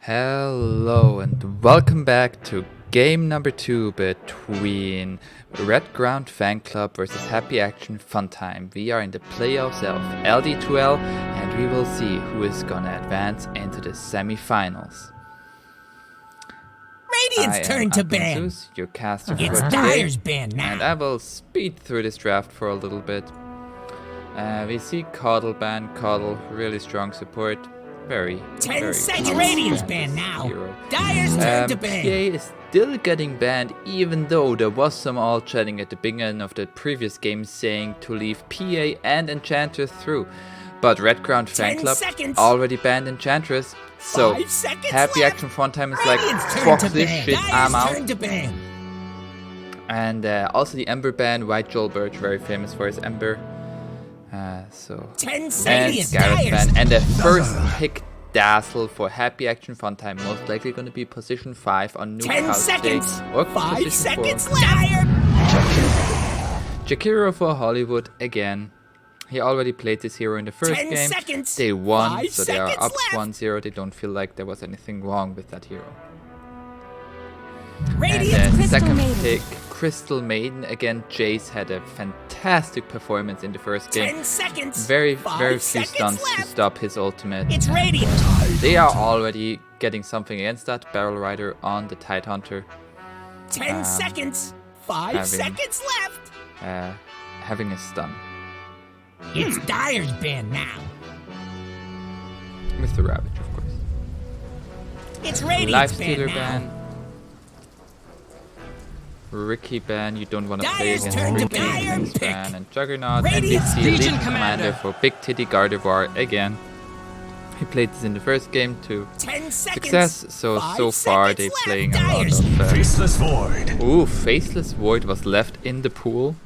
Hello and welcome back to game number 2 between Redground Fan Club versus Happy Action Funtime. We are in the playoffs of Ld2l and we will see who is gonna advance into the semi-finals. Radiant's turn to ban. Aponzeus, your caster for It's today, Dire's ban now. and I will speed through this draft for a little bit. We see Coddle ban. Coddle, really strong support. Very 10 seconds. Radiant's ban now. Hero. Dire's turn to ban. PA is still getting banned, even though there was some all chatting at the beginning of the previous game saying to leave PA and Enchantress through. But Redground Fan Club already banned Enchantress, so Happy Action Funtime is like, fuck this shit, I'm out. And also the Ember ban, Ld2l Birch, very famous for his Ember. So 10 seconds. and Megaera ban, and the first pick Ld2l for Happy Action Funtime, most likely going to be position 5 on new 10 seconds. Or 5 position seconds 4. left. Jakiro for Hollywood again. He already played this hero in the first 10 game. seconds. They won, 5 so they are up seconds 1-0. They don't feel like there was anything wrong with that hero. Radiant's And then Crystal second Maiden. pick, Crystal Maiden. Again, Jace had a fantastic performance in the first game. 10 seconds. Very 5 few seconds stunts to left. stop his ultimate. It's Radiant. They are already getting something against that. Barrel Rider on the Tidehunter. 10 seconds. 5 seconds left. Having a stun. It's Dire's ban now. With the Ravage, of course. It's Radiant's Lifestealer ban now. ban. Ricky ban, you don't want to play Dire's against turn to Ricky. ban. He's ban and Juggernaut. Radiant's and we see Legion Legion Commander for Big Titty Gardevoir again. He played this in the first game to 10 seconds. success, so 5 far they're seconds playing left. a lot Dire's of... Faceless Void. Ooh, Faceless Void was left in the pool.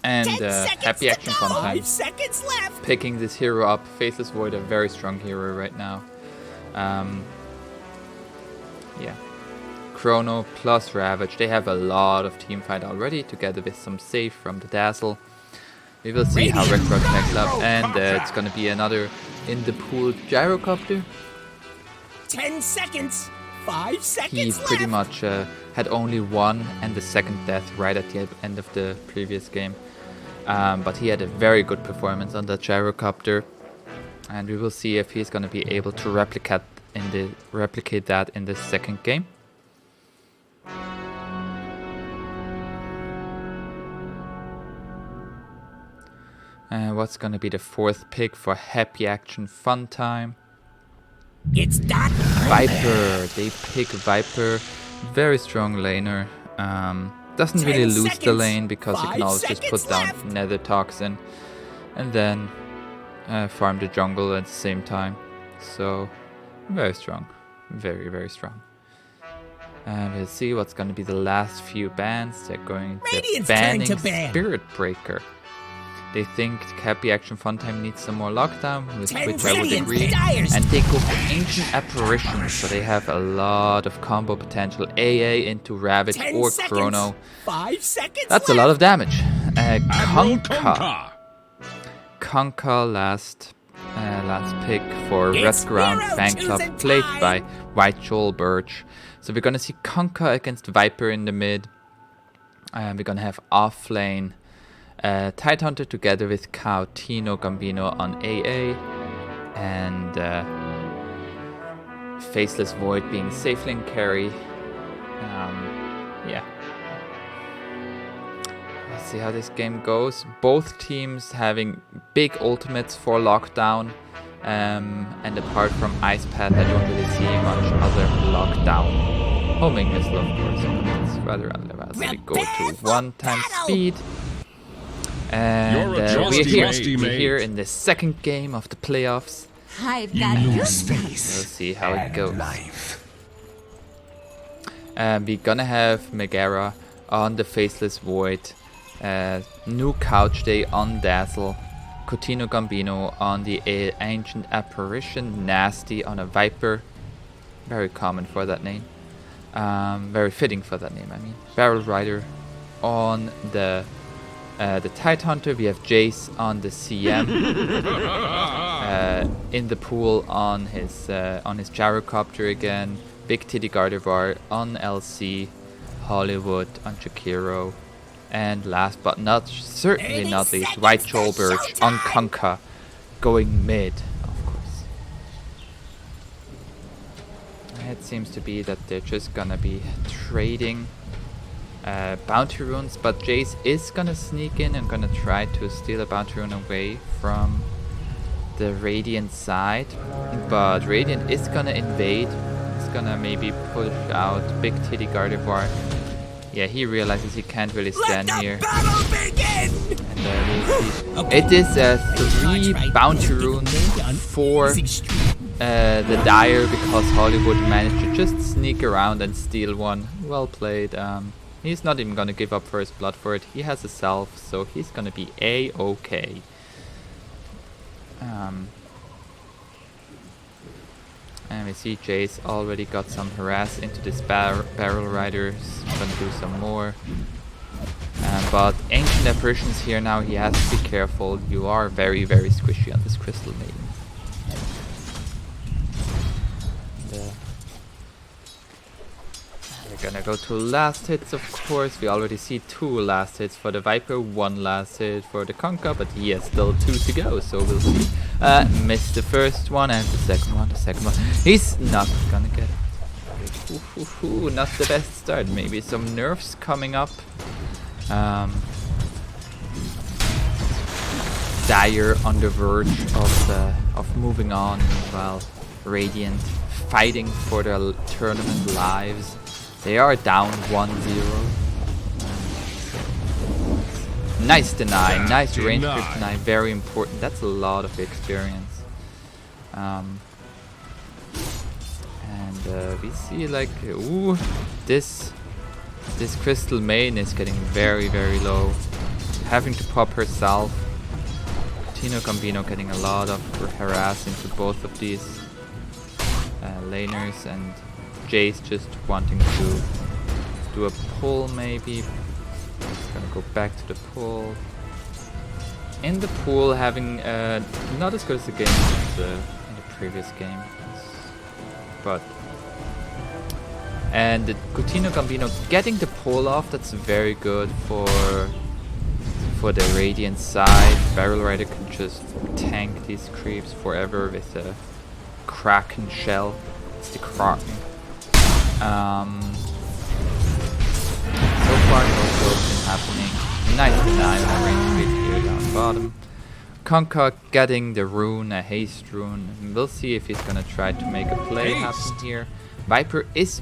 And 10 seconds Happy to Action go. Funtime 5 seconds left. picking this hero up. Faceless Void, a very strong hero right now. Yeah. Chrono plus Ravage. They have a lot of team fight already, together with some save from the Ld2l. We will see how Redground Fan Club, and it's gonna be another in the pool Gyrocopter. 10 seconds. 5 seconds He left. pretty much had only one and the second death right at the end of the previous game. But he had a very good performance on that Gyrocopter. And we will see if he's gonna be able to replicate that in the second game. What's going to be the fourth pick for Happy Action Funtime? It's Dot Viper. They pick Viper. Very strong laner. Doesn't really 10 lose the seconds. lane because you 5 can always just put seconds down left. Nether Toxin and then farm the jungle at the same time. So very strong. Very, very strong. We'll see what's going to be the last few bans. They're going to Radiant's banning turn to ban. Spirit Breaker. They think Happy Action Funtime needs some more lockdown, with 10 which I would seconds. agree. Dire's And they go for Ancient Apparition, so they have a lot of combo potential. AA into Ravage 10 or seconds. Chrono. 5 seconds That's a left. lot of damage. Admiral Conka. Conka last pick for It's Redground Hero Fan Club, choosing played time. by Ld2l Birch. So we're gonna see Conka against Viper in the mid. We're gonna have off lane Tidehunter together with Tino Gambino on AA, and Faceless Void being safe lane carry. Yeah. Let's see how this game goes. Both teams having big ultimates for lockdown, and apart from Ice Path, I don't really see much other lockdown. Homing missile, of course, but it's rather relevant. So we go to 1 speed. And You're a we're here. trusty We're mate. here in the second game of the playoffs. I've got your We'll see how it goes. We're gonna have Megaera on the Faceless Void, new Couch Day on Ld2l, Coutinho Gambino on the Ancient Apparition, Nasty on a Viper, very common for that name, very fitting for that name, I mean. Barrel Rider on the the Tidehunter. We have Jace on the CM. In the pool on his gyrocopter again. Big Titty Gardevoir on LC. Hollywood on Jakiro. And last but certainly not least, White Trollbirch on Conker. Going mid, of course. It seems to be that they're just gonna be trading bounty runes, but Jace is gonna sneak in and gonna try to steal a bounty rune away from the Radiant side. But Radiant is gonna invade. It's gonna maybe push out Big Titty Gardevoir. Yeah, he realizes he can't really stand here. And we'll see. It is a 3 bounty rune for the Dire because Hollywood managed to just sneak around and steal one. Well played. He's not even gonna give up first blood for it. He has a self, so he's gonna be A-okay. And we see Jace already got some harass into this barrel rider. He's gonna do some more. But Ancient Apparitions here now, he has to be careful. You are very, very squishy on this Crystal Maiden. We're gonna go to last hits, of course. We already see 2 last hits for the Viper, 1 last hit for the Conker, but he has still 2 to go, so we'll see. Missed the first one and the second one. He's not gonna get it. Not the best start. Maybe some nerfs coming up. Dire on the verge of moving on, while Radiant fighting for their tournament lives. They are down 1-0. Nice deny, nice range grip deny, very important. That's a lot of experience. And we see like, ooh, this Crystal Maiden is getting very, very low. Having to pop herself. Tino Gambino getting a lot of harass into both of these laners, and Jace just wanting to do a pull maybe. Gonna go back to the pool. In the pool, having not as good as the game as in the previous game, but and the Coutinho Gambino getting the pull off. That's very good for the Radiant side. Barrel Rider can just tank these creeps forever with a Kraken shell. It's the Kraken. So far, no kills happening. Nice deny on range creep here down bottom. Conker getting the rune, a haste rune. We'll see if he's gonna try to make a play happen here. Viper is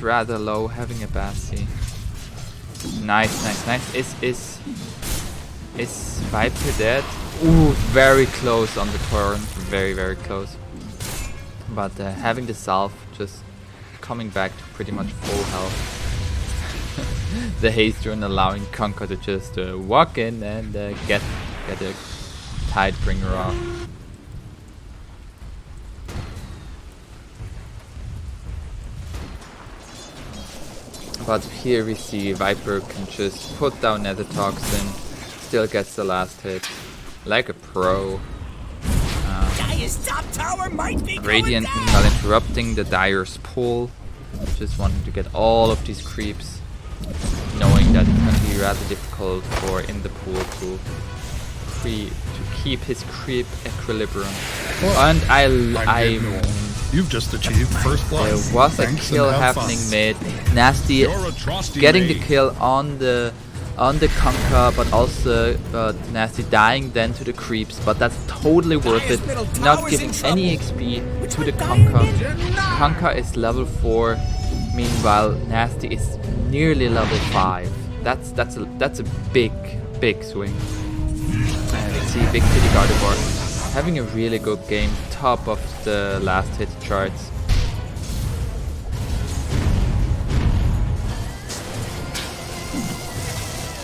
rather low, having a Bassi. Nice. Is Viper dead? Ooh, very close on the torrent. Very, very close. But having the salve, just coming back to pretty much full health. The haste rune allowing Conker to just walk in and get a Tidebringer off. But here we see Viper can just put down Nether Toxin, still gets the last hit, like a pro. Top tower might be Radiant not interrupting the Dire's pull, just wanting to get all of these creeps, knowing that it's going to be rather difficult for in the pool to keep his creep equilibrium. And You've just achieved first blood. There was a kill happening mid. Nasty getting the kill on the Conker, but Nasty dying then to the creeps, but that's totally worth it. Not giving any XP to the Conker. Conker is level 4, meanwhile Nasty is nearly level 5. That's a big swing. And we see Big Titty Gardevoir having a really good game, top of the last hit charts.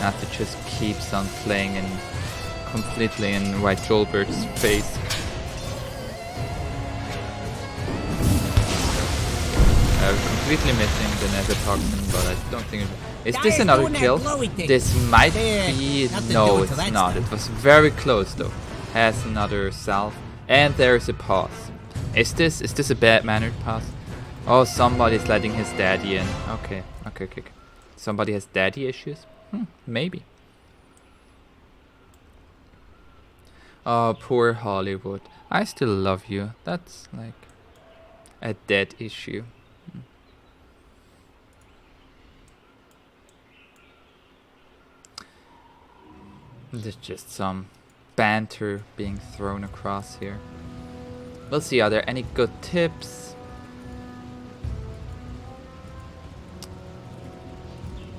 Nasty just keeps on playing completely in White Trollbirch's face. completely missing the nether toxin, but I don't think it... Is this Guys, another doing that kill? glowy thing. This might There, be... nothing to No, do it's until not. that's It was very close though. Has another self. And there's a pause. Is this a bad-mannered pause? Oh, somebody's letting his daddy in. Okay. Somebody has daddy issues? Maybe. Oh, poor Hollywood. I still love you. That's like a dead issue. There's just some banter being thrown across here. We'll see, are there any good tips?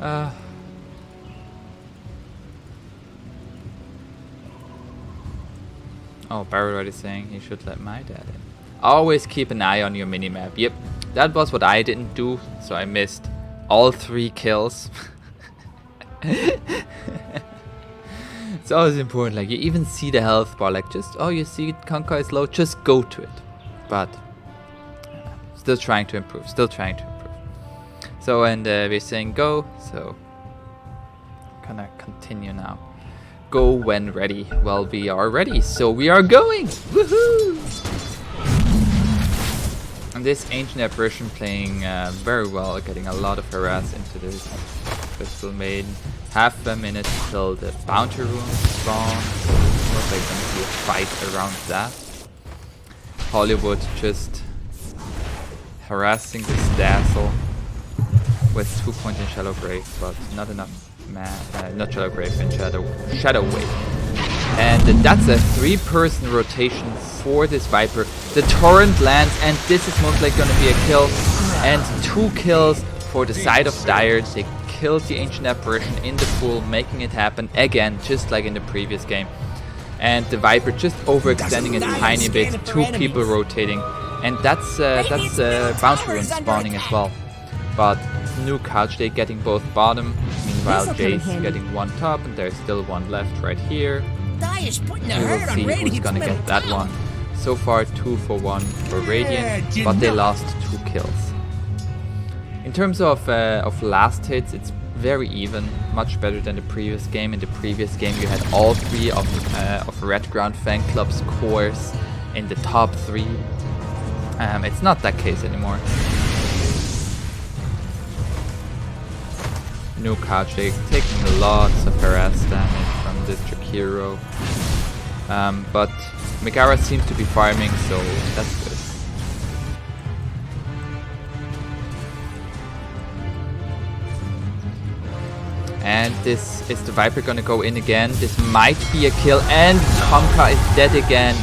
Oh, Barrel is saying he should let my dad in. Always keep an eye on your minimap. Yep, that was what I didn't do, so I missed all 3 kills. It's always important, like you even see the health bar, like just, oh, you see Conquer is low, just go to it. But still trying to improve. So, and we're saying go, so gonna continue now. Go when ready. Well, we are ready, so we are going! Woohoo! And this Ancient Apparition playing very well, getting a lot of harass into this Crystal Maiden. Half a minute till the bounty room spawns. Looks like gonna be a fight around that. Hollywood just harassing this Dazzle with 2 points in Shallow Grave, but not enough not Shallow Grave and Shadow Wave. And that's a 3-person rotation for this Viper. The Torrent lands, and this is most likely gonna be a kill. And 2 kills for the side of Dire. They killed the Ancient Apparition in the pool, making it happen again, just like in the previous game. And the Viper just overextending a tiny bit, 2 people rotating, and that's bounty room spawning as well. But new couch, they getting both bottom, meanwhile Jace getting 1 top, and there's still 1 left right here. We will see who's gonna get that one. So far 2 for 1 for Radiant, but they lost 2 kills. In terms of last hits, it's very even, much better than the previous game. In the previous game you had all 3 of Redground Fan Club's cores in the top 3. It's not that case anymore. New couch, they taking lots of harass damage from the Jakiro. But Megaera seems to be farming, so that's good. And this is the Viper gonna go in again. This might be a kill, and Conka is dead again.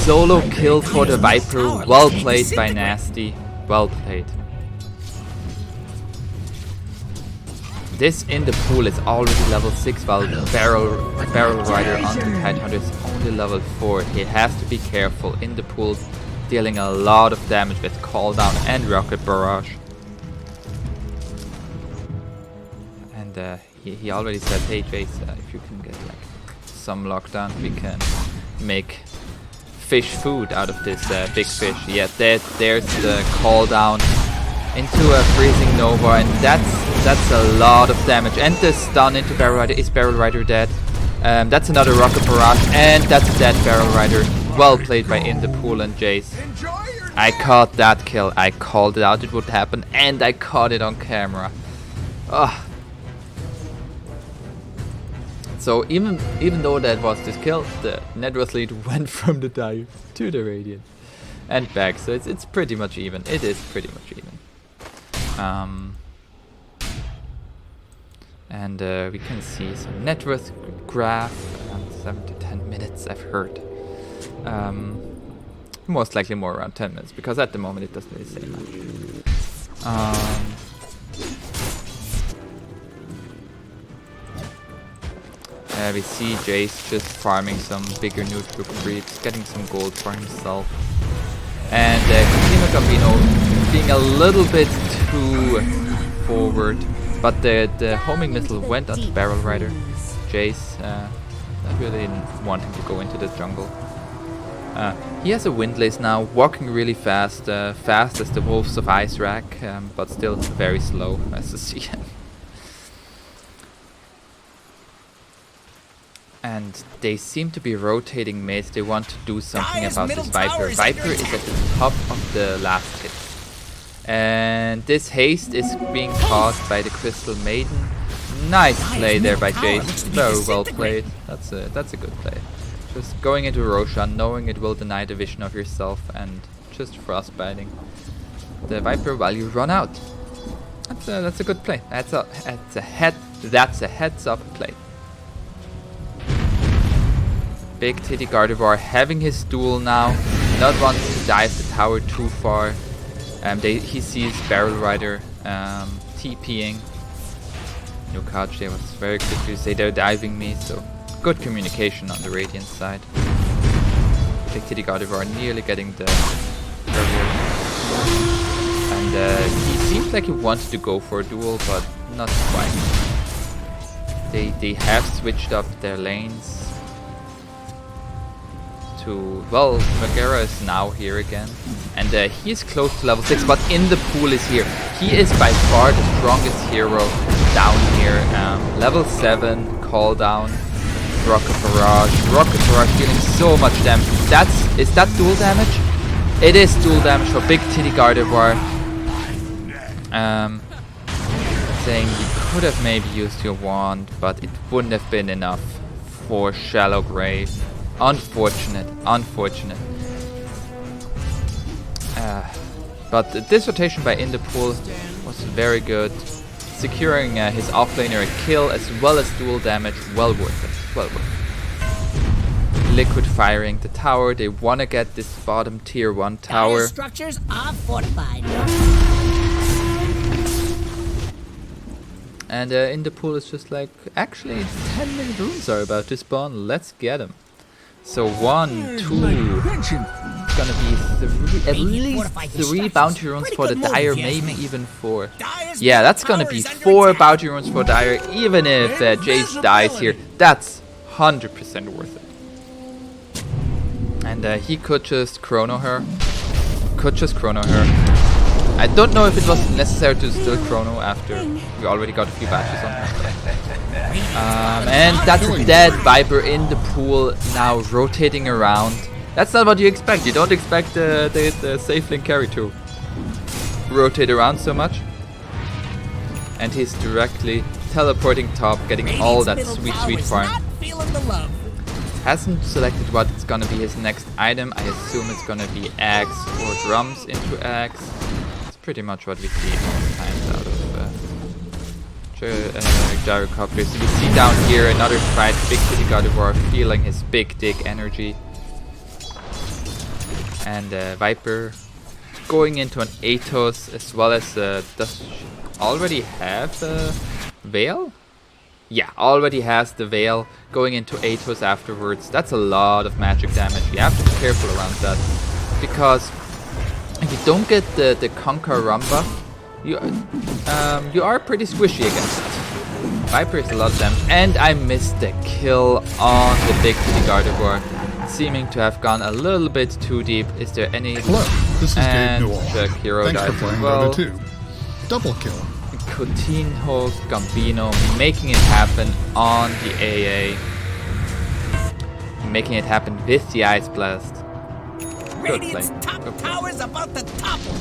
Solo kill for the Viper. Well played by Nasty. Well played. This in the pool is already level 6, while Barrel Rider on the Tidehunter is only level 4. He has to be careful in the pool, dealing a lot of damage with Call Down and Rocket Barrage. And he already said, hey Jace, if you can get like some lockdown, we can make fish food out of this big fish. Yeah, there's the Call Down into a freezing Nova, and that's a lot of damage. And the stun into Barrel Rider. Is Barrel Rider dead? That's another Rocket Barrage, and that's a dead Barrel Rider. Well played by In the Pool and Jace. I caught that kill. I called it out, it would happen, and I caught it on camera. Oh. So even though that was this kill, the Networth lead went from the dive to the Radiant and back. So it's pretty much even. It is pretty much even. And we can see some net worth graph, around 7 to 10 minutes I've heard. Most likely more around 10 minutes, because at the moment it doesn't really say much. We see Jace just farming some bigger neutral creeps, getting some gold for himself. And Casino Gambino being a little bit too forward, but the homing missile went onto Barrel Rider. Jace not really wanting to go into the jungle. He has a windlace now, walking really fast, fast as the wolves of Ice Rack, but still very slow as you see him. And they seem to be rotating mid. They want to do something Dire's about middle this tower Viper. is Viper under is attack. at the top of the last hit. And this haste is being caused by the Crystal Maiden. Nice play there by middle tower looks to Jace. be Very well disintegrated. played. That's a good play. Just going into Roshan, knowing it will deny the vision of yourself, and just frostbiting the Viper while you run out. That's a good play. That's a heads up play. Big Titty Gardevoir having his duel now, not wanting to dive the tower too far. He sees Barrel Rider TPing. Nukache was very quick to say they're diving me, so good communication on the Radiant side. Big Titty Gardevoir nearly getting the barrier. And he seems like he wanted to go for a duel, but not quite. They have switched up their lanes. Well, Megaera is now here again, and he is close to level 6, but in the pool is here. He is by far the strongest hero down here. Level 7, call down, Rocket Barrage dealing so much damage. Is that dual damage? It is dual damage for Big Titty Gardevoir. Saying you could have maybe used your wand, but it wouldn't have been enough for Shallow Grave. Unfortunate. But this rotation by Ld2l was very good, securing his offlaner a kill as well as dual damage. Well worth it. Liquid firing the tower. They want to get this bottom tier 1 tower. Dire structures are fortified. And Ld2l is just like, actually 10-minute runes are about to spawn. Let's get them. So 1, 2, it's gonna be at least 3 bounty runes for the Dire, maybe even 4. Yeah, that's gonna be 4 bounty runes for Dire, even if Jace dies here. That's 100% worth it. And he could just chrono her. I don't know if it was necessary to still chrono after we already got a few batches on her. And that's a dead Viper in the pool, now rotating around. That's not what you expect. You don't expect the safe lane carry to rotate around so much. And he's directly teleporting top, getting all that sweet farm. Hasn't selected what it's gonna be his next item. I assume it's gonna be Axe or Drums into Axe. It's pretty much what we see most times out of Gyrocopter. So you see down here another fight, Big Titty Gardevoir feeling his big dick energy. And Viper going into an Athos as well as does already have Veil? Yeah, already has the Veil, going into Athos afterwards. That's a lot of magic damage. You have to be careful around that, because if you don't get the Conquer Rum buff, you are pretty squishy against it. Viper is a lot of damage, and I missed the kill on the Big Titty Gardevoir, seeming to have gone a little bit too deep. Is there any? Hello, this is and Ld2l. Hero Thanks dies for playing as well. Dota 2. Double kill. Coutinho Gambino making it happen on the AA. Making it happen with the Ice Blast. Good play. Radiant's top tower's about to topple.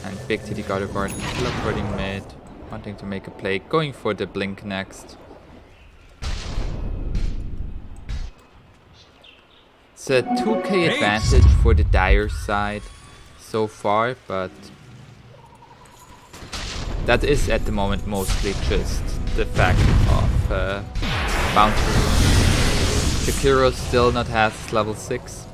And Big Titty Gardevoir teleporting mid, wanting to make a play, going for the blink next. It's a 2k advantage for the Dire side so far, but that is at the moment mostly just the fact of bounty runes. Shakiro still not has level 6.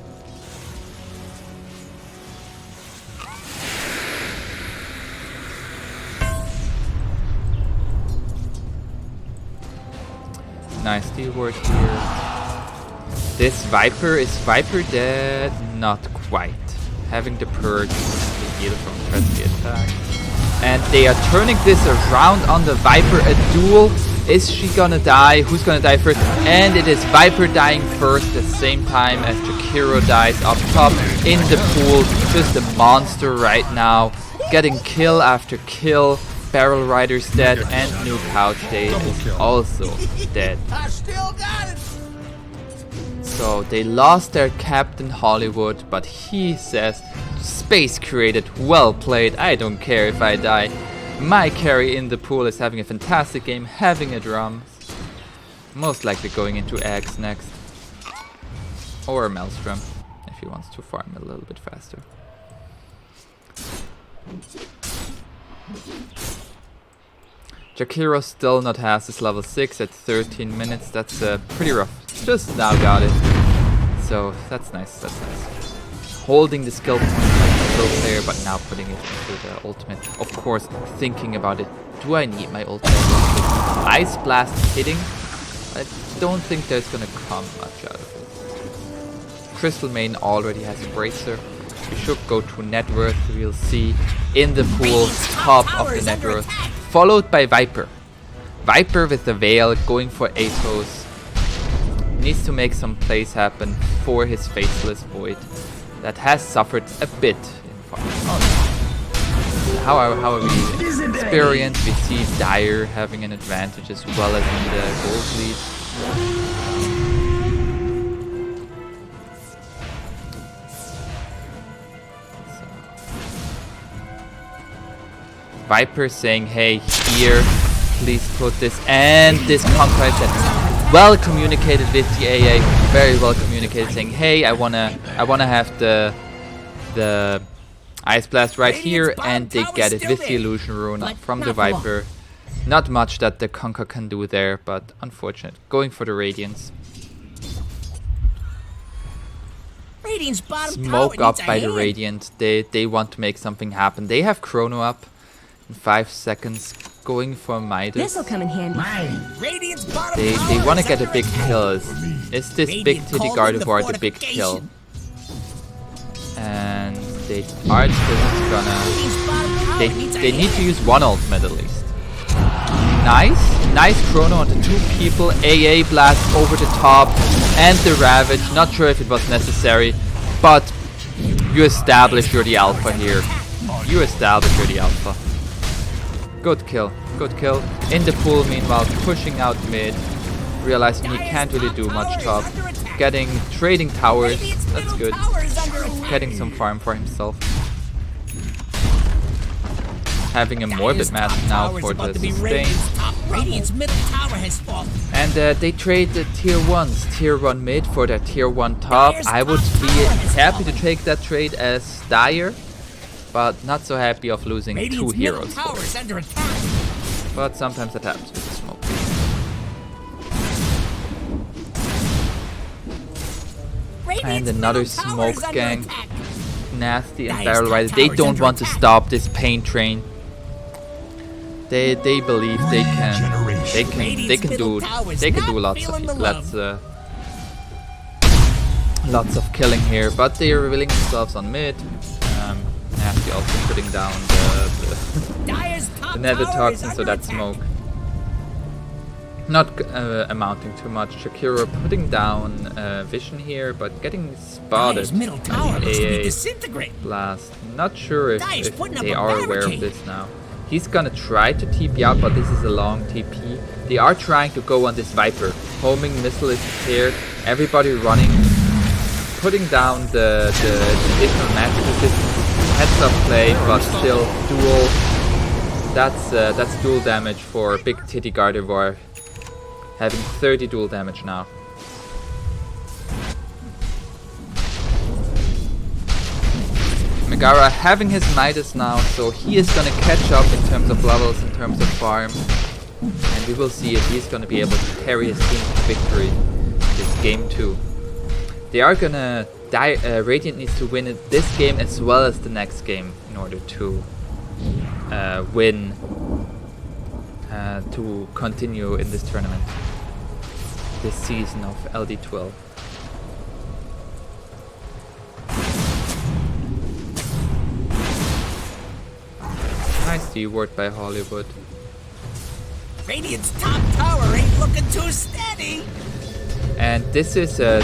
Nice steal ward here. This Viper, is Viper dead? Not quite. Having the purge, the heal from friendly attack. And they are turning this around on the Viper. A duel. Is she gonna die? Who's gonna die first? And it is Viper dying first at the same time as Jakiro dies up top in the pool. Just a monster right now. Getting kill after kill. Barrel Rider's dead and New Couch Day is also dead. I still got it. So they lost their captain Hollywood, but he says, Space created, well played, I don't care if I die. My carry in the pool is having a fantastic game, having a drum. Most likely going into Eggs next. Or Maelstrom, if he wants to farm a little bit faster. Jakiro still not has his level 6 at 13 minutes, that's pretty rough. Just now got it. So that's nice, that's nice. Holding the skill point like a pro player, but now putting it into the ultimate. Of course, thinking about it. Do I need my ultimate? Ice Blast hitting? I don't think there's gonna come much out of it. Crystal Main already has a Bracer. We should go to net worth, we'll see. In the pool, top of the net worth. Followed by Viper. Viper with the Veil going for Athos. Needs to make some plays happen for his Faceless Void. That has suffered a bit in farm. Oh. How are we experienced? We see Dire having an advantage as well as in the gold lead. So. Viper saying, hey, here, please put this, and this Conquest that well communicated with the AA, very well communicated, saying, hey, I wanna have the Ice Blast right here, and they get it with the Illusion Rune from the Viper. Not much that the Conquer can do there, but unfortunate. Going for the Radiance. Smoke up by the Radiant. They want to make something happen. They have Chrono up in 5 seconds. Going for Midas. This'll come in handy. They want to get a big kill. Is this big Titty Gardevoir the big kill? And they are just gonna... They need to use one ultimate at least. Nice Chrono onto 2 people. AA Blast over the top. And the Ravage. Not sure if it was necessary. But you establish you're the alpha here. You establish you're the alpha. Good kill. In the pool, meanwhile, pushing out mid. Realizing he can't really do much top. Trading towers. That's good. Getting some farm for himself. Having a Morbid Mask now for the sustain. And they trade the tier 1s. Tier 1 mid for their tier 1 top. I would be happy to take that trade as Dire. But not so happy of losing 2 heroes. But sometimes that happens with the smoke. And another smoke gang. Nasty and Barrel Rider. They don't want to stop this pain train. They believe they can do lots of killing here, but they are revealing themselves on mid. Nasty also putting down the nether toxin, so that smoke not amounting too much. Shakira putting down vision here, but getting spotted. AA Blast. Not sure if they are aware of this now. He's gonna try to TP out, but this is a long TP. They are trying to go on this Viper. Homing missile is here. Everybody running. Putting down the additional magic resistance. Heads up play, but still dual. That's dual damage for Big Titty Gardevoir. Having 30 dual damage now. Megaera having his Midas now, so he is gonna catch up in terms of levels, in terms of farm. And we will see if he's gonna be able to carry his team to victory in this game 2. They are gonna Radiant needs to win it this game as well as the next game in order to win, to continue in this tournament, this season of Ld2l. Nice D-ward by Hollywood. Radiant's top tower ain't looking too steady. And this is a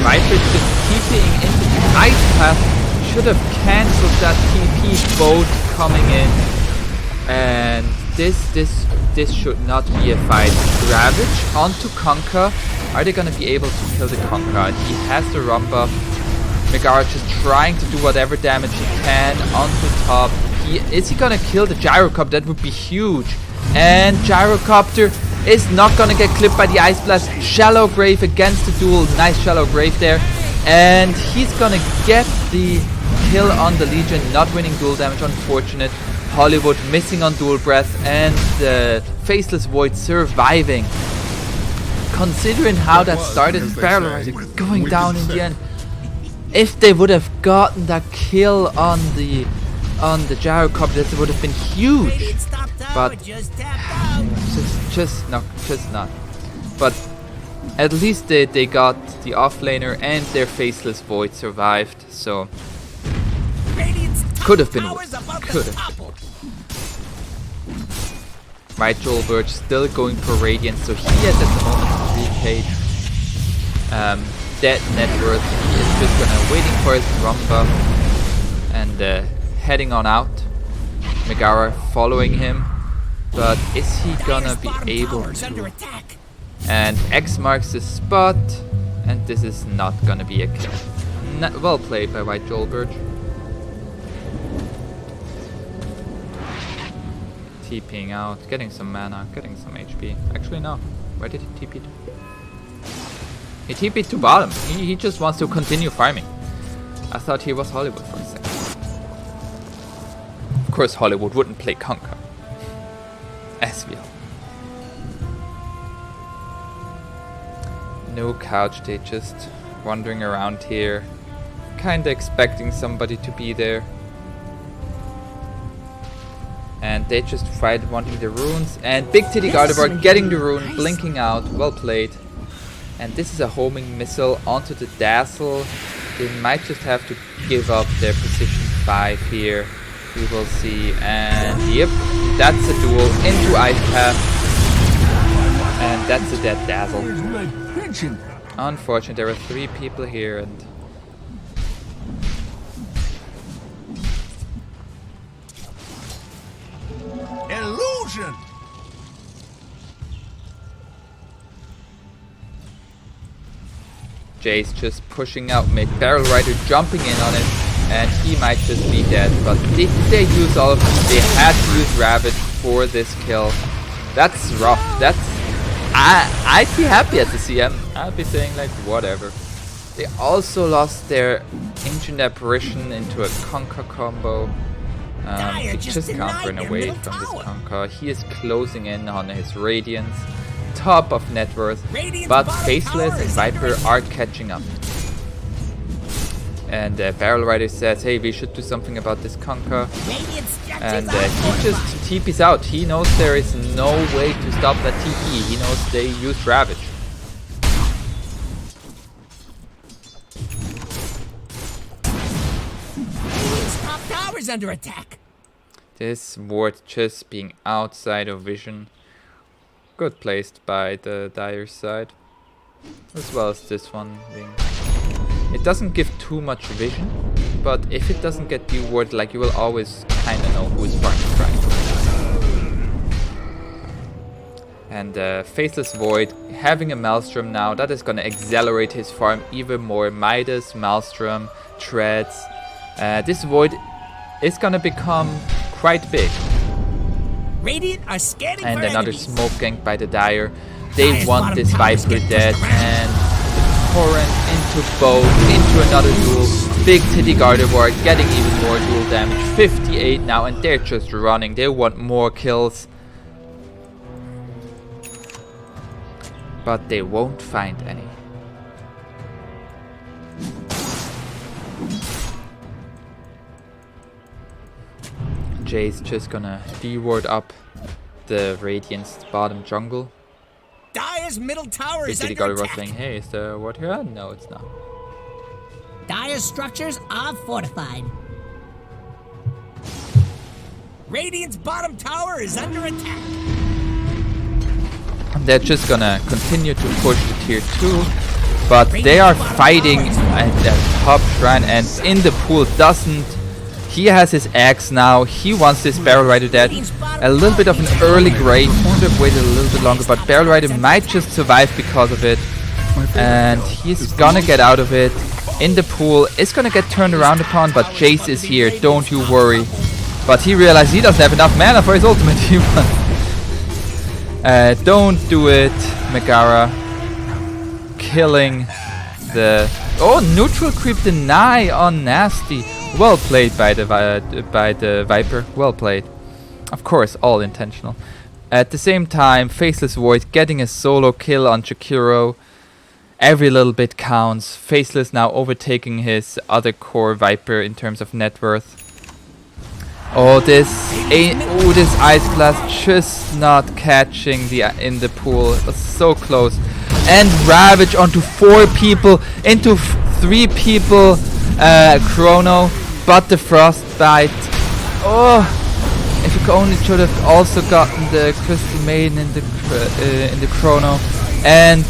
Viper just TPing into the ice path. Should have cancelled that TP boat coming in. And this should not be a fight. Ravage onto Conker. Are they gonna be able to kill the Conker? He has the run buff. Megaera just trying to do whatever damage he can onto top. Is he gonna kill the Gyrocopter? That would be huge. And Gyrocopter is not gonna get clipped by the Ice Blast. Shallow Grave against the duel. Nice Shallow Grave there. And he's gonna get the kill on the Legion. Not winning duel damage, unfortunate. Hollywood missing on dual breath. And the Faceless Void surviving. Considering how that started, Barrel Rider going down in the end. If they would have gotten that kill on the Gyrocopter, that would have been huge. But just not. But at least they got the offlaner and their Faceless Void survived. So could have been worse. Could have. Ld2l Birch still going for Radiant, so he has at the moment 3k. Dead net worth. He is just gonna waiting for his run buff and heading on out. Megaera following him, but is he gonna be able to? And X marks the spot, and this is not gonna be a kill. Well played by Ld2l Birch. TPing out, getting some mana, getting some HP. Actually no, where did he TP to? He TP'd to bottom. He just wants to continue farming. I thought he was Hollywood for a second. Of course Hollywood wouldn't play Conker. As we all. No couch, they just wandering around here. Kinda expecting somebody to be there. And they just tried wanting the runes. And Big Titty Gardevoir getting the rune, blinking out. Well played. And this is a homing missile onto the Dazzle. They might just have to give up their position 5 here. We will see. And yep, that's a duel into Ice Path. And that's a dead Dazzle. Unfortunate, there were 3 people here and Illusion! Jay's just pushing out mid. Barrel Rider jumping in on it, and he might just be dead. But did they use all of them? They had to use Ravage for this kill. That's rough. I'd be happy as a CM. I'd be saying like whatever. They also lost their Ancient Apparition into a Conker combo. He just countering away from this Conker. He is closing in on his Radiance. Top of net worth, but Faceless and Viper are catching up. And Barrel Rider says, hey, we should do something about this Conker. And he just TP's out. He knows there is no way to stop that TP. He knows they use Ravage. Top tower's under attack. This ward just being outside of vision. Good placed by the Dire side, as well as this one being. It doesn't give too much vision, but if it doesn't get dewarded, like you will always kind of know who's right. And Faceless Void having a Maelstrom now, that is gonna accelerate his farm even more. Midas, Maelstrom, Treads. This Void is gonna become quite big. Radiant are scanning and for another enemies. smoke gank by the Dire. They want this Viper dead, and Torrent into both, into another duel. Big Titty Gardevoir getting even more duel damage. 58 now, and they're just running. They want more kills. But they won't find any. Jay's just gonna deward up the Radiant's bottom jungle. Dire's middle tower is Basically under Gardevoir attack. saying, hey, is the ward here? No, it's not. Dire's structures are fortified. Radiant's bottom tower is under attack. They're just gonna continue to push to tier 2, but they are fighting at the top shrine, and in the pool doesn't. He has his axe now. He wants this Barrel Rider dead. A little bit of an early grave. Would have waited a little bit longer, but Barrel Rider might just survive because of it. And he's gonna get out of it. In the pool, is gonna get turned around upon, but Jace is here. Don't you worry. But he realized he doesn't have enough mana for his ultimate. Don't do it, Megaera. Killing the... Oh, neutral creep deny on Nasty. Well played by the Viper. Well played. Of course, all intentional. At the same time, Faceless Void getting a solo kill on Jakiro. Every little bit counts. Faceless now overtaking his other core Viper in terms of net worth. Oh, this Ice Blast just not catching the in the pool. It was so close. And Ravage onto 4 people, into 3 people. Chrono, but the Frostbite. Oh, if you only should have also gotten the Crystal Maiden in the Chrono. And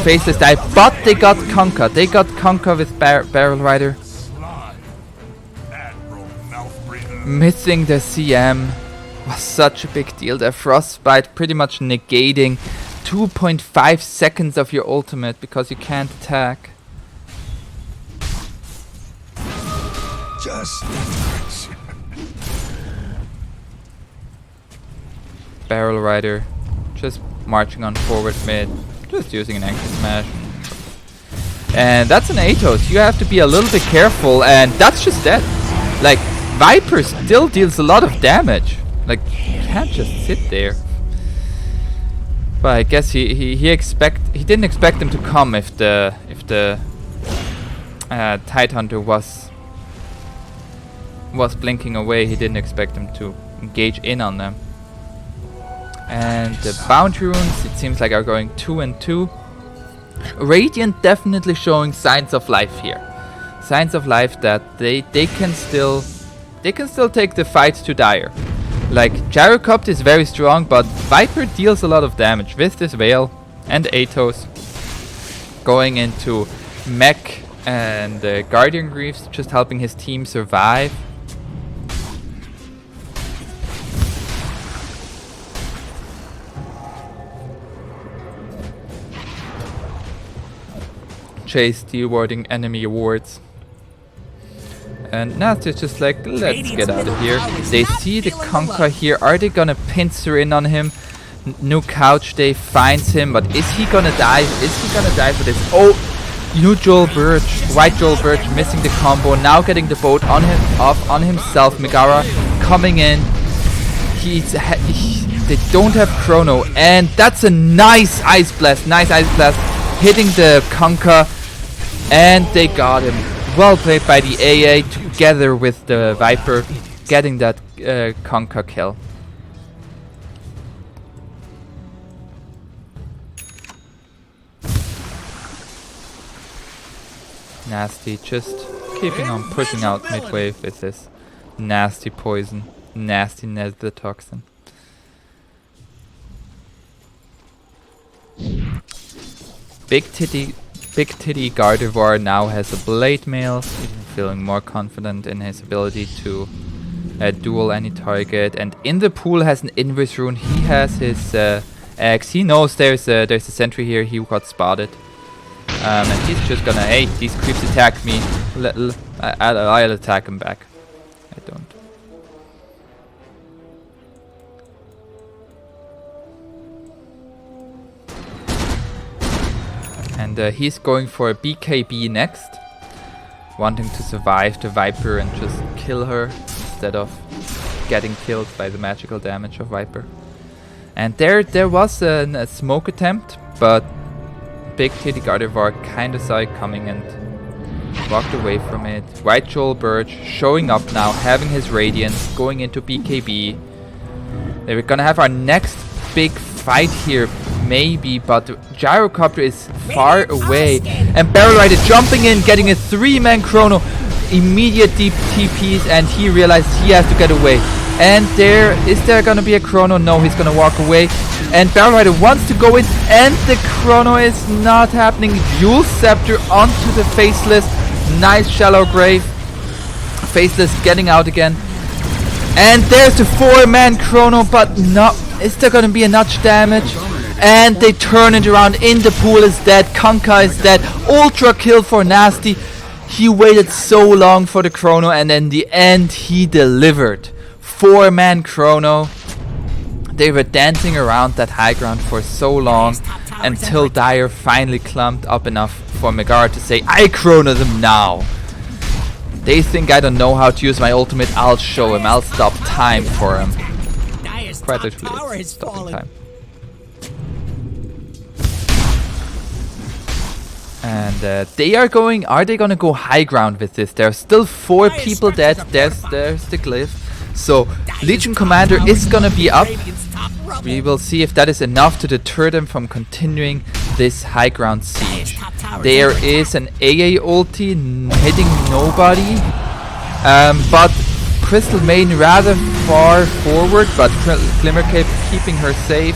Faceless died, but they got Conquer. They got Conquer with Barrel Rider. Missing the CM was such a big deal. The Frostbite pretty much negating 2.5 seconds of your ultimate because you can't attack. Just Barrel Rider just marching on forward mid, just using an Anchor Smash. And that's an Atos. You have to be a little bit careful, and that's just that. Like, Viper still deals a lot of damage. Like, you can't just sit there. But I guess he didn't expect them to come if the Tidehunter was blinking away. He didn't expect them to engage in on them. And the bounty runes, it seems like, are going 2 and 2. Radiant definitely showing signs of life here. Signs of life that they can still take the fight to Dire. Like, Gyrocopt is very strong, but Viper deals a lot of damage with this Veil and Atos. Going into Mech and Guardian Greaves, just helping his team survive. Chase dewarding enemy wards. And Nasty is just like, let's get out of here. They see the Conquer here. Are they gonna pincer in on him? New Couch Day finds him, but is he gonna die? Is he gonna die for this? Oh, new Ld2l Birch, White Ld2l Birch missing the combo. Now getting the boat on him, off on himself. Megaera coming in. They don't have Chrono, and that's a nice Ice Blast. Nice Ice Blast hitting the Conquer, and they got him. Well played by the AA together with the Viper, getting that Conquer kill. Nasty just keeping on pushing out mid-wave with this nasty poison, nasty nether toxin. Big Titty Gardevoir now has a Blade Mail, feeling more confident in his ability to duel any target. And in the pool has an Invis Rune. He has his axe. He knows there's a sentry here. He got spotted. And he's just gonna, hey, these creeps attack me. I'll attack him back. I don't. And he's going for a BKB next, wanting to survive the Viper and just kill her instead of getting killed by the magical damage of Viper. And there was a smoke attempt, but Big Titty Gardevoir kinda saw it coming and walked away from it. White Ld2l Birch showing up now, having his Radiance, going into BKB. We're gonna have our next big fight here, maybe, but the Gyrocopter is far away. And Barrel Rider jumping in, getting a 3-man Chrono. Immediate deep TPs, and he realizes he has to get away. And is there gonna be a chrono? No, he's gonna walk away. And Barrel Rider wants to go in, and the chrono is not happening. Dual Scepter onto the Faceless. Nice shallow grave. Faceless getting out again. And there's the 4-man chrono, but no, is there gonna be enough damage? And they turn it around. In the pool is dead. Kanka is dead. Ultra kill for Nasty. He waited so long for the chrono, and in the end he delivered. 4-man chrono. They were dancing around that high ground for so long until Dire finally climbed up enough for Megaera to say, I chrono them now. They think I don't know how to use my ultimate. I'll show him. I'll stop time for him. Quite literally, it's stopping time. And they are going. Are they gonna go high ground with this? There's still 4 people dead. There's the glyph. So Legion Commander is gonna be up. We will see if that is enough to deter them from continuing this high ground siege. There is an AA ulti hitting nobody, but Crystal Maiden rather far forward, but Glimmer Cape keeping her safe.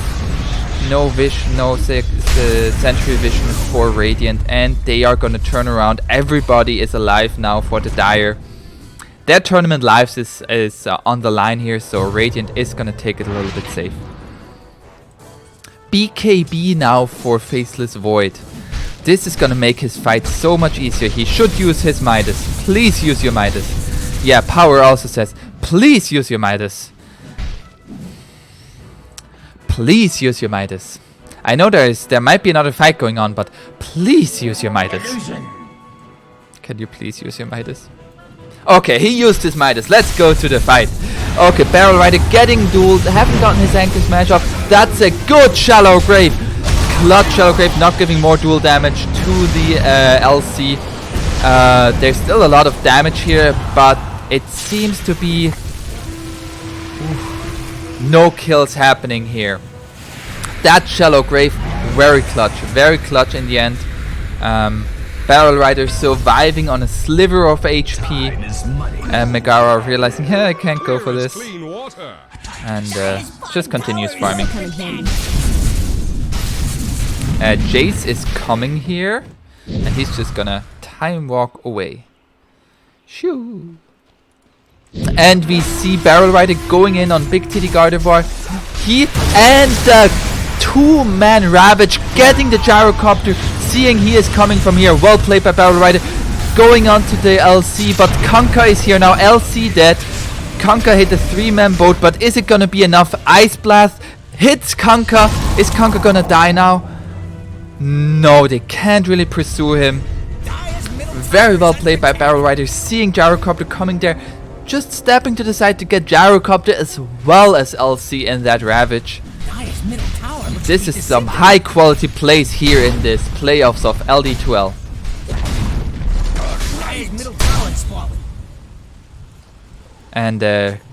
No vision, no sentry vision for Radiant, and they are gonna turn around. Everybody is alive now for the Dire. Their tournament lives is on the line here, so Radiant is gonna take it a little bit safe. BKB now for Faceless Void. This is gonna make his fight so much easier. He should use his Midas. Please use your Midas. Yeah, Power also says, please use your Midas. Please use your Midas. I know there might be another fight going on, but please use your Midas. Can you please use your Midas? Okay, he used his Midas. Let's go to the fight. Okay, Barrel Rider getting dueled. Haven't gotten his Anchor Smash off. That's a good shallow grave. Clutch shallow grave, not giving more duel damage to the LC. There's still a lot of damage here, but it seems to be no kills happening here. That shallow grave, very clutch in the end. Barrel Rider surviving on a sliver of HP. Megaera realizing, hey, I can't go for this. And just continues farming. Jace is coming here. And he's just gonna time walk away. Shoo. And we see Barrel Rider going in on Big Titty Gardevoir. He and the 2-man Ravage getting the gyrocopter. Seeing he is coming from here. Well played by Barrel Rider. Going on to the LC, but Kanka is here now. LC dead. Kanka hit the 3-man boat, but is it gonna be enough? Ice Blast hits Kanka. Is Kanka gonna die now? No, they can't really pursue him. Very well played by Barrel Rider. Seeing gyrocopter coming there, just stepping to the side to get gyrocopter as well as LC in that Ravage. This is some high quality plays here in this playoffs of Ld2l. And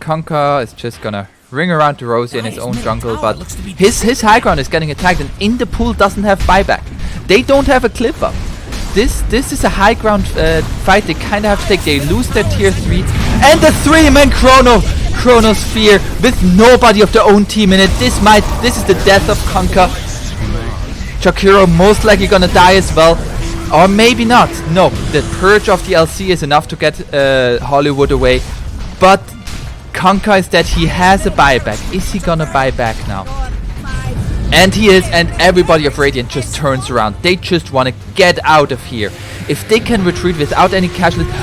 Kanka is just gonna ring around to Rosie in his own jungle, but his high ground is getting attacked, and in the pool doesn't have buyback. They don't have a clip up. This is a high ground fight they kind of have to take. They lose their tier 3, and the 3-man Chronosphere with nobody of their own team in it. This is the death of Kanka. Chakiro most likely gonna die as well, or maybe not. No, the purge of the LC is enough to get Hollywood away, but Kanka is dead. He has a buyback. Is he gonna buy back now? And he is, and everybody of Radiant just turns around. They just want to get out of here. If they can retreat without any casualties.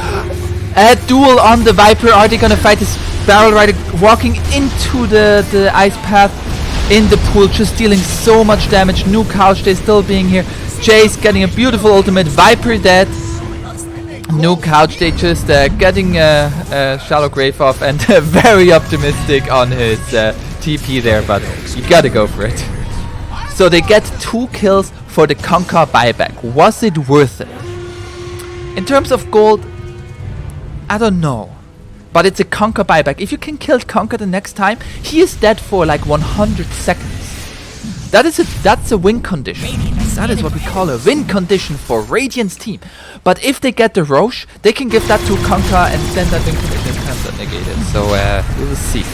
A duel on the Viper. Are they gonna fight this Barrel Rider walking into the ice path in the pool, just dealing so much damage? New Couch Day still being here. Jace getting a beautiful ultimate. Viper dead. New Couch Day just getting a shallow grave off, and very optimistic on his TP there, but you gotta go for it. So they get 2 kills for the Kanka buyback. Was it worth it? In terms of gold, I don't know. But it's a Kanka buyback. If you can kill Kanka the next time, he is dead for like 100 seconds. That's a win condition. That is what we call a win condition for Radiant's team. But if they get the Roche, they can give that to Kanka, and then that win condition is kind of negated. So we will see.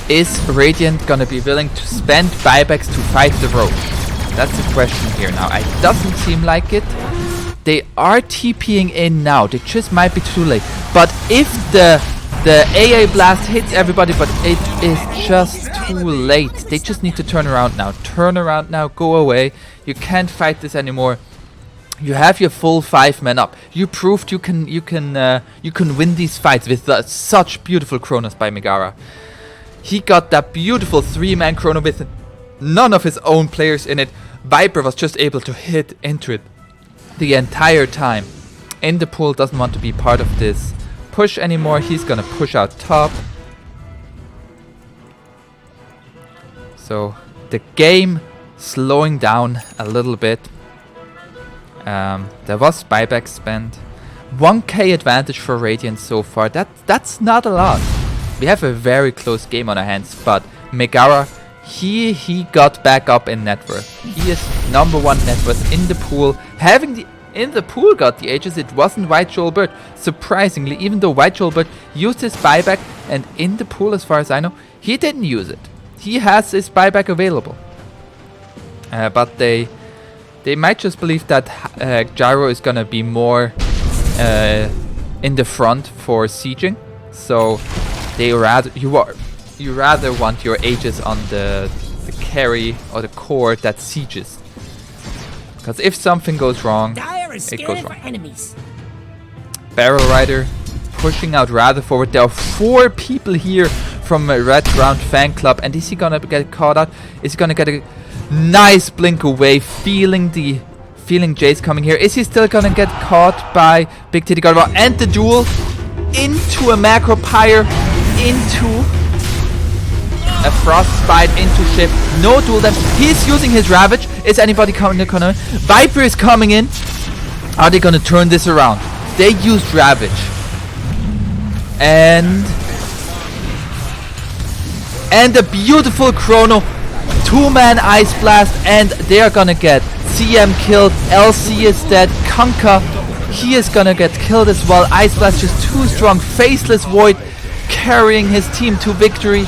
Is Radiant gonna be willing to spend buybacks to fight the Roach? That's the question here now. It doesn't seem like it. They are TPing in now. They just might be too late. But if the AA blast hits everybody, but it is just too late. They just need to turn around now. Turn around now. Go away. You can't fight this anymore. You have your full 5 men up. You proved you can win these fights with such beautiful chronos by Megaera. He got that beautiful 3-man chrono with none of his own players in it. Viper was just able to hit into it the entire time. Ld2l doesn't want to be part of this push anymore. He's gonna push out top. So the game slowing down a little bit. There was buyback spent. 1k advantage for Radiant so far. That's not a lot. We have a very close game on our hands, but Megaera, he got back up in net worth. He is #1 net worth in the pool. Having in the pool got the Aegis, it wasn't Ld2l Bird. Surprisingly, even though Ld2l Bird used his buyback, and in the pool, as far as I know, he didn't use it. He has his buyback available. But they might just believe that Gyro is gonna be more in the front for sieging. So you rather want your Aegis on the carry or the core that sieges. Because if something goes wrong, it goes wrong. Barrel Rider pushing out rather forward. There are 4 people here from Redground Fan Club, and is he gonna get caught out? Is he gonna get a nice blink away, feeling Jace coming here? Is he still gonna get caught by Big Titty Gardevoir and the duel into a macro pyre, into a frostbite, into ship? No duel damage. He's using his Ravage. Is anybody coming in the corner? Viper is coming in. Are they gonna turn this around? They used Ravage. And a beautiful chrono. 2-man Ice Blast, and they are gonna get CM killed. LC is dead. Kunkka, he is gonna get killed as well. Ice Blast just too strong. Faceless Void carrying his team to victory.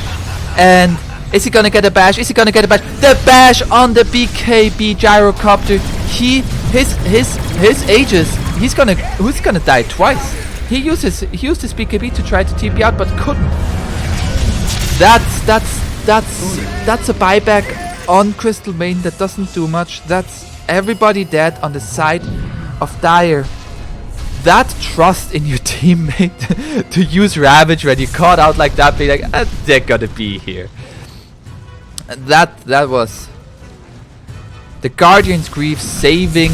And is he gonna get a bash? Is he gonna get a bash? The bash on the BKB Gyrocopter. His Aegis. He's gonna die twice. He used his BKB to try to TP out, but couldn't. That's a buyback on Crystal Main that doesn't do much. That's everybody dead on the side of Dire. That trust in your teammate to use Ravage when you caught out like that, be like, they're gonna be here. That was the Guardian's Grief saving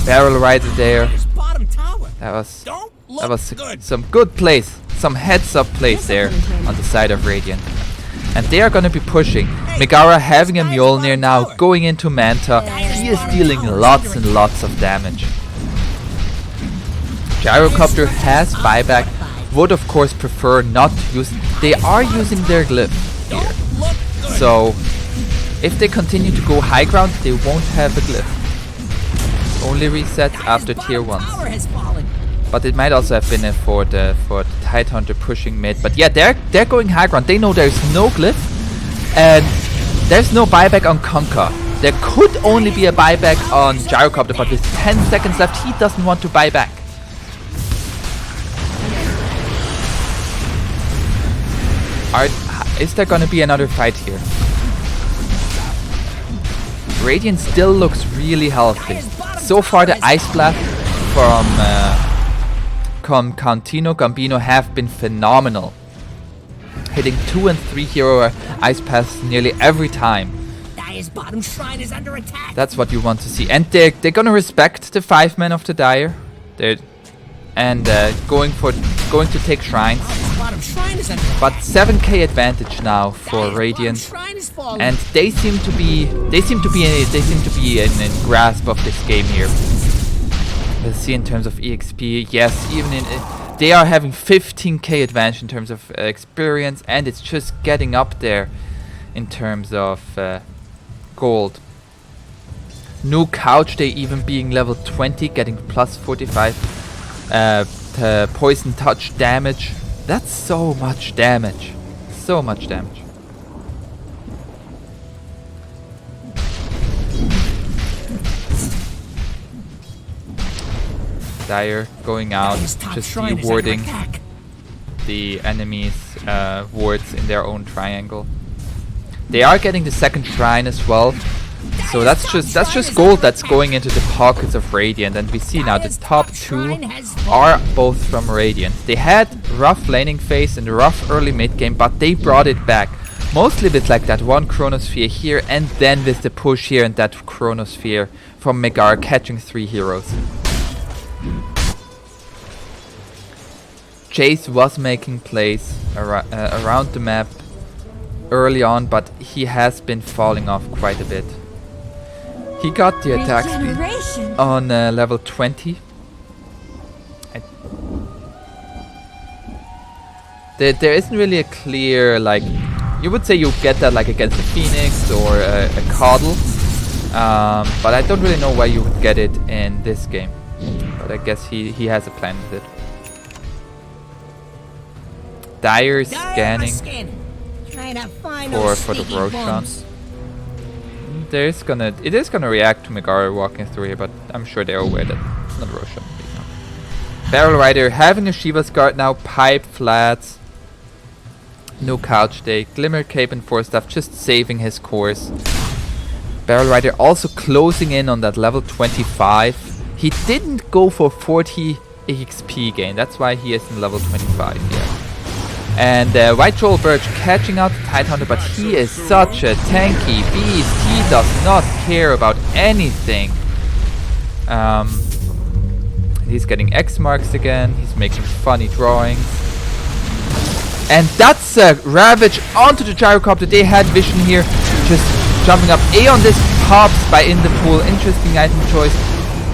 Barrel Rider there. That was some good plays, some heads up plays there on the side of Radiant. And they are going to be pushing. Megaera having a Mjolnir now, going into Manta. He is dealing lots and lots of damage. Gyrocopter has buyback. Would of course prefer not to use. They are using their glyph here. So if they continue to go high ground, they won't have a glyph. Only resets after tier 1s. But it might also have been for the Tidehunter pushing mid. But yeah, they're going high ground. They know there's no glyph, and there's no buyback on Kunkka. There could only be a buyback on Gyrocopter, but with 10 seconds left, he doesn't want to buy back. Is there gonna be another fight here? Radiant still looks really healthy. So far, the Ice Blast from Cantino Gambino have been phenomenal. Hitting 2 and 3 hero Ice Pass nearly every time. Dire's bottom shrine is under attack. That's what you want to see. And they're gonna respect the 5-man of the Dire. And going to take shrines. But 7k advantage now for Radiant. And they seem to be in grasp of this game here. Let's see in terms of EXP. Yes, even they are having 15k advantage in terms of experience, and it's just getting up there in terms of gold. New Couch Day even being level 20, getting plus 45 poison touch damage. That's so much damage. So much damage. Dire going out, Dire's top just shrine is under warding attack. the enemy's wards in their own triangle. They are getting the second shrine as well, so that's just gold that's going into the pockets of Radiant. And we see now the top two are both from Radiant. They had rough laning phase and rough early mid game, but they brought it back. Mostly with like that one Chronosphere here, and then with the push here and that Chronosphere from Megaera catching 3 heroes. Jace was making plays around the map early on, but he has been falling off quite a bit. He got the attack speed on level 20. There isn't really a clear, like, you would say you get that like against a Phoenix or a Coddle, but I don't really know why you would get it in this game. But I guess he has a plan with it. Dire scanning for the Roshan. It is gonna react to Megaera walking through here, but I'm sure they're aware that it's not Roshan. Barrel Rider having a Shiva's Guard now, Pipe Flats. No Couch Day, Glimmer Cape and 4 stuff, just saving his course. Barrel Rider also closing in on that level 25. He didn't go for 40 XP gain, that's why he is in level 25 here. And White Troll Birch catching out the Tidehunter, but he is such a tanky beast. He does not care about anything. He's getting X marks again, he's making funny drawings. And that's a Ravage onto the Gyrocopter. They had vision here, just jumping up. Aeon this pops by Ld2l. Interesting item choice.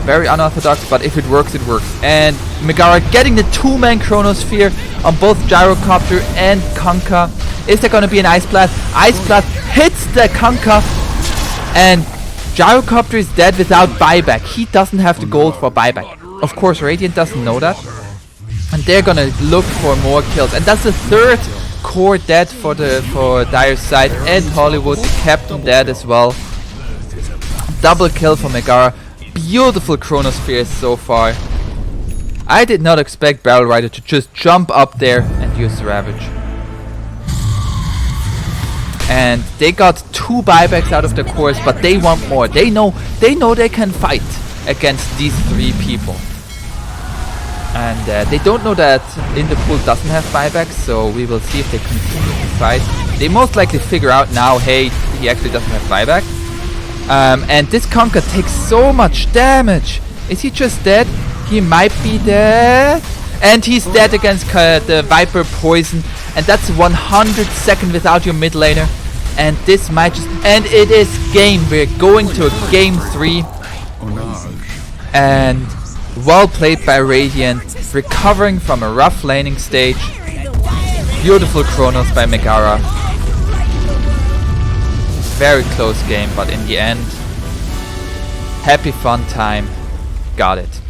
Very unorthodox, but if it works, it works. And Megaera getting the 2-man Chronosphere on both Gyrocopter and Kunkka. Is there going to be an Ice Blast? Ice Blast hits the Kunkka. And Gyrocopter is dead without buyback. He doesn't have the gold for buyback. Of course, Radiant doesn't know that. And they're gonna look for more kills, and that's the 3rd core dead for Dire's side, and Hollywood, the captain, dead as well. Double kill for Megaera. Beautiful Chronospheres so far. I did not expect Barrel Rider to just jump up there and use Ravage. And they got 2 buybacks out of the course, but they want more. They know they can fight against these 3 people. And they don't know that Ld2l doesn't have buybacks, so we will see if they continue to fight. They most likely figure out now, hey, he actually doesn't have buyback. And this Kunkka takes so much damage. Is he just dead? He might be dead. And he's dead against the Viper Poison. And that's 100 seconds without your mid laner. And this might just... And it is game. We're going to a game 3. And... well played by Radiant, recovering from a rough laning stage. Beautiful Chronos by Megaera. Very close game, but in the end, Happy Funtime got it.